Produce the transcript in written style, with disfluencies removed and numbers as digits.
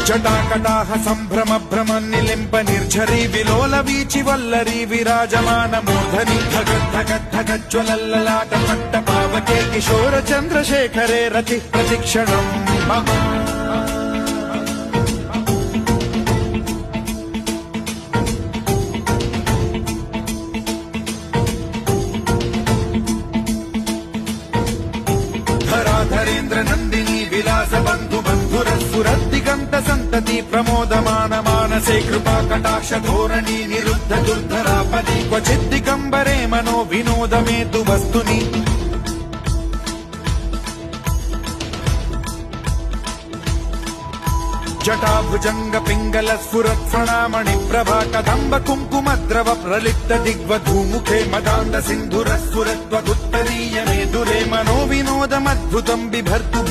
జటాకటాహ సంభ్రమ భ్రమ నిలింప నిర్ఝరీ విలోల వీచి వల్లరీ విరాజమాన మూర్ధని ధగద్ధగద్ధగజ్వలల్లలాట పట్ట పావకే కిశోర చంద్రశేఖరే రతి ప్రతిక్షణం మమ ధరాధరేంద్ర నందిని విలాస బంధు బంధురస్సురద్దిగంత సంతతి ప్రమోదమాన మానసే కృపా కటాక్ష ధోరణి నిరుద్ధ దుర్ధరాపది క్వచిద్దిగంబరే మనో వినోదమేతు వస్తుని జటాభుజంగ పింగళ స్ఫురత్ఫణామణి ప్రభా కదంబ కుంకుమద్రవ ప్రలిప్త దిగ్వధూముఖే మదాండ సింధుర స్ఫురత్వదుత్తరీయ మేధురే మనో వినోదమద్భుతం బిభర్తు